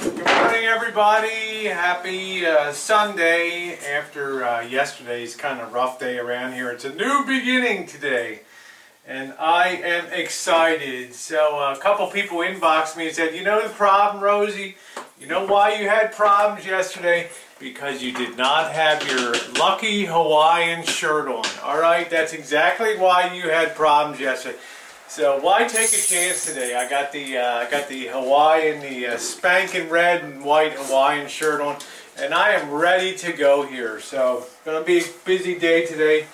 Good morning, everybody. Happy Sunday after yesterday's kind of rough day around here. It's a new beginning today, and I am excited. So a couple people inboxed me and said, you know the problem, Rosie? You know why you had problems yesterday? Because you did not have your lucky Hawaiian shirt on. All right, that's exactly why you had problems yesterday. So why take a chance today? I got the Hawaiian, the spanking red and white Hawaiian shirt on, and I am ready to go here. So going to be a busy day today.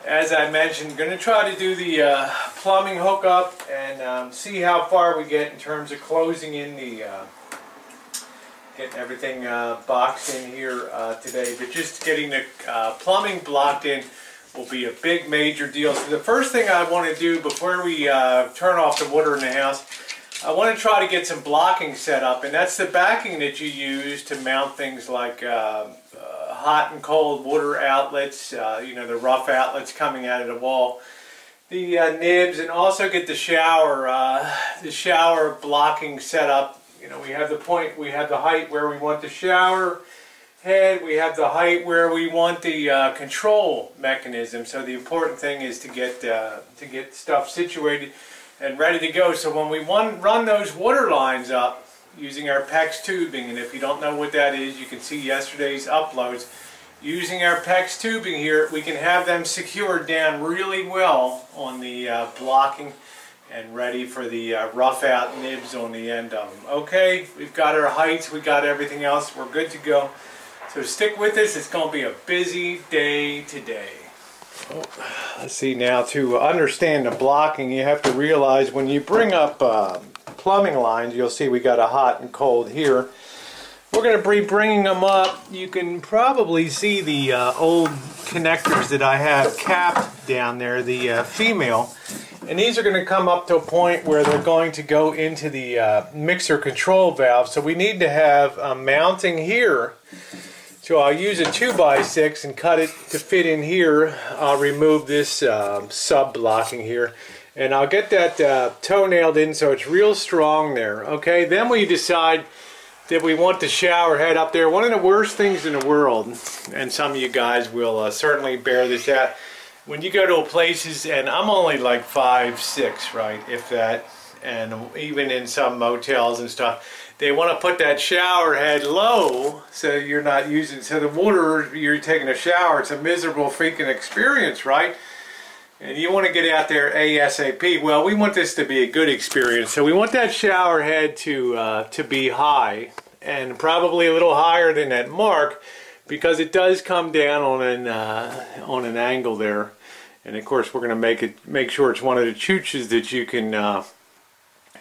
As I mentioned, going to try to do the plumbing hookup and see how far we get in terms of closing in the getting everything boxed in here today. But just getting the plumbing blocked in will be a big major deal. So the first thing I want to do before we turn off the water in the house, I want to try to get some blocking set up, and that's the backing that you use to mount things like hot and cold water outlets, you know, the rough outlets coming out of the wall, the nibs, and also get the shower blocking set up. You know, we have the height where we want the shower head, we have the height where we want the control mechanism. So the important thing is to get stuff situated and ready to go. So when we run those water lines up using our PEX tubing, and if you don't know what that is, you can see yesterday's uploads. Using our PEX tubing here, we can have them secured down really well on the blocking and ready for the rough out nibs on the end of them. Okay, we've got our heights, we got everything else, we're good to go. So stick with us, it's going to be a busy day today. Oh, let's see, now to understand the blocking, you have to realize when you bring up plumbing lines, you'll see we got a hot and cold here. We're going to be bringing them up. You can probably see the old connectors that I have capped down there, the female. And these are going to come up to a point where they're going to go into the mixer control valve. So we need to have a mounting here. So I'll use a 2x6 and cut it to fit in here. I'll remove this sub blocking here, and I'll get that toe nailed in so it's real strong there. Okay, then we decide that we want the shower head up there. One of the worst things in the world, and some of you guys will certainly bear this out, when you go to places, and I'm only like 5'6", right, if that, and even in some motels and stuff, they want to put that shower head low so you're not using, so the water, you're taking a shower, it's a miserable freaking experience, right? And you want to get out there ASAP. Well, we want this to be a good experience, so we want that shower head to be high, and probably a little higher than that mark, because it does come down on an angle there. And of course, we're going to make sure it's one of the chooches that you can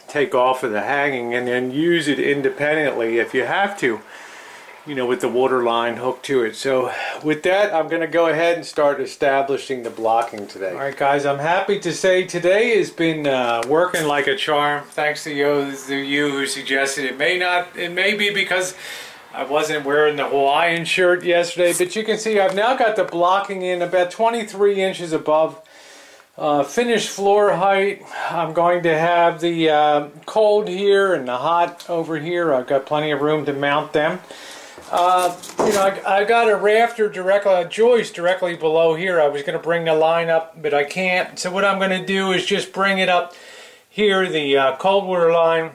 take off of the hanging and then use it independently if you have to, you know, with the water line hooked to it. So with that, I'm going to go ahead and start establishing the blocking today. Alright guys, I'm happy to say today has been working like a charm, thanks to you who suggested it. It may be because I wasn't wearing the Hawaiian shirt yesterday, but you can see I've now got the blocking in about 23 inches above finished floor height. I'm going to have the cold here and the hot over here. I've got plenty of room to mount them. You know, I got a rafter a joist directly below here. I was going to bring the line up, but I can't. So what I'm going to do is just bring it up here, the cold water line,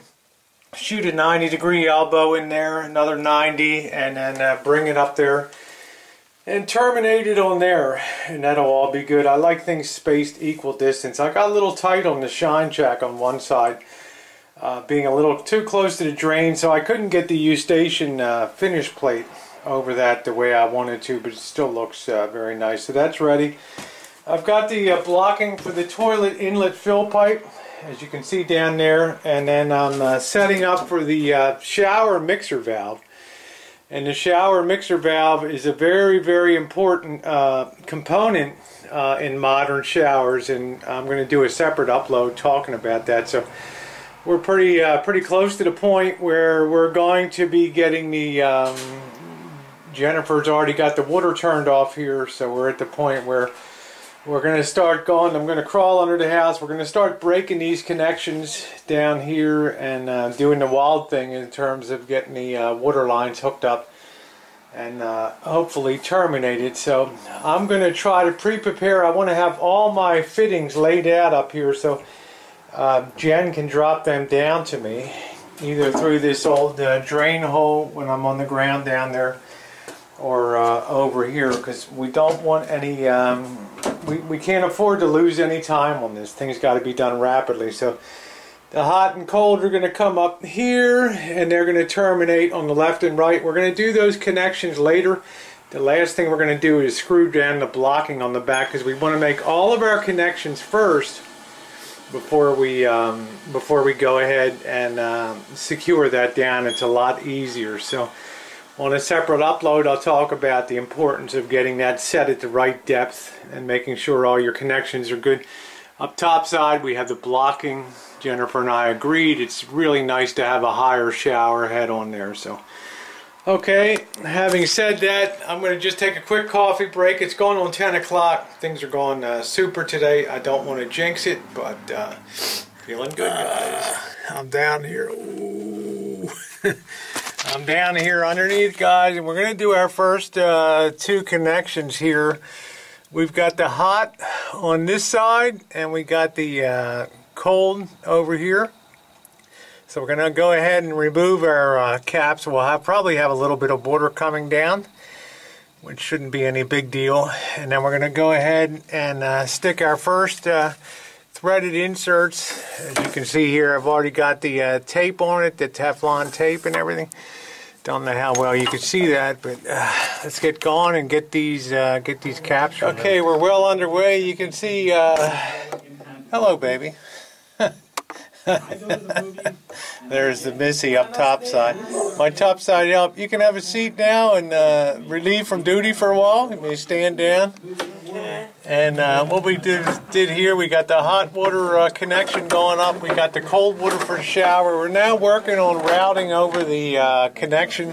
shoot a 90-degree elbow in there, another 90, and then bring it up there and terminate it on there, and that'll all be good. I like things spaced equal distance. I got a little tight on the shine jack on one side, being a little too close to the drain, so I couldn't get the U-station finish plate over that the way I wanted to, but it still looks very nice. So that's ready. I've got the blocking for the toilet inlet fill pipe, as you can see down there, and then I'm setting up for the shower mixer valve. And the shower mixer valve is a very, very important component in modern showers, and I'm going to do a separate upload talking about that. So we're pretty close to the point where we're going to be getting the Jennifer's already got the water turned off here, so we're at the point where we're going to start going. I'm going to crawl under the house. We're going to start breaking these connections down here and doing the wild thing in terms of getting the water lines hooked up and hopefully terminated. So I'm going to try to pre-prepare. I want to have all my fittings laid out up here so Jen can drop them down to me, either through this old drain hole when I'm on the ground down there, or over here, because we don't want any, we can't afford to lose any time on this. Things got to be done rapidly. So the hot and cold are going to come up here and they're going to terminate on the left and right. We're going to do those connections later. The last thing we're going to do is screw down the blocking on the back, because we want to make all of our connections first before we go ahead and secure that down. It's a lot easier. So on a separate upload, I'll talk about the importance of getting that set at the right depth and making sure all your connections are good. Up top side, we have the blocking. Jennifer and I agreed it's really nice to have a higher shower head on there. So, okay, having said that, I'm going to just take a quick coffee break. It's going on 10 o'clock. Things are going super today. I don't want to jinx it, but feeling good, guys. I'm down here. Ooh. I'm down here underneath, guys, and we're going to do our first two connections here. We've got the hot on this side, and we got the cold over here. So we're going to go ahead and remove our caps. We'll probably have a little bit of border coming down, which shouldn't be any big deal. And then we're going to go ahead and stick our first threaded inserts. As you can see here, I've already got the tape on it, the Teflon tape and everything. Don't know how well you can see that, but let's get going and get these caps. Okay, we're well underway. You can see. Hello, baby. There's the Missy up top side. My top side up. You can have a seat now and relieve from duty for a while. You may stand down. And what we did here, we got the hot water connection going up. We got the cold water for the shower. We're now working on routing over the connection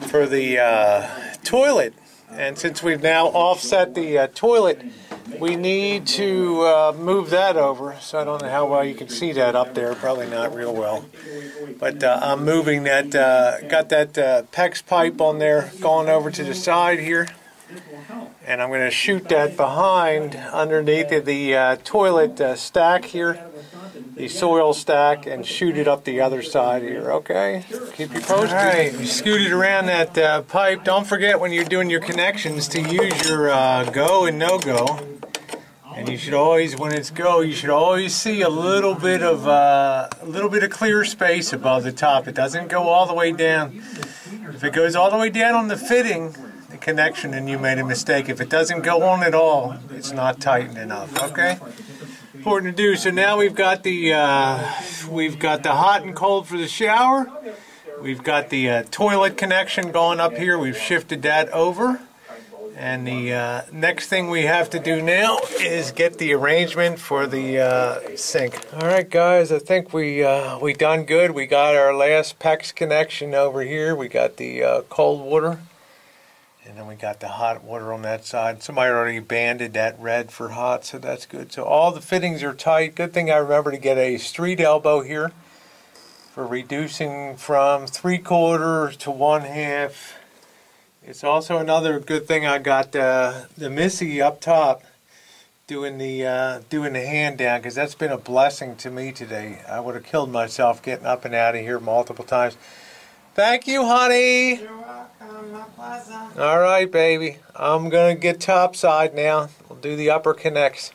for the toilet. And since we've now offset the toilet, we need to move that over. So I don't know how well you can see that up there. Probably not real well. But I'm moving that, got that PEX pipe on there going over to the side here. And I'm going to shoot that behind underneath of the toilet stack here, the soil stack, and shoot it up the other side here, okay? Keep you posted. All right, we scooted around that pipe. Don't forget when you're doing your connections to use your go and no-go. And you should always, when it's go, you should always see a little bit of clear space above the top. It doesn't go all the way down. If it goes all the way down on the fitting, connection, and you made a mistake. If it doesn't go on at all, it's not tightened enough. Okay, important to do. So now we've got the hot and cold for the shower. We've got the toilet connection going up here. We've shifted that over, and the next thing we have to do now is get the arrangement for the sink. All right, guys, I think we done good. We got our last PEX connection over here. We got the cold water. And then we got the hot water on that side. Somebody already banded that red for hot, so that's good. So all the fittings are tight. Good thing I remember to get a street elbow here for reducing from 3/4 to 1/2. It's also another good thing I got the Missy up top doing the hand down, because that's been a blessing to me today. I would have killed myself getting up and out of here multiple times. Thank you, honey. You're welcome, my pleasure. All right, baby. I'm going to get top side now. We'll do the upper connects.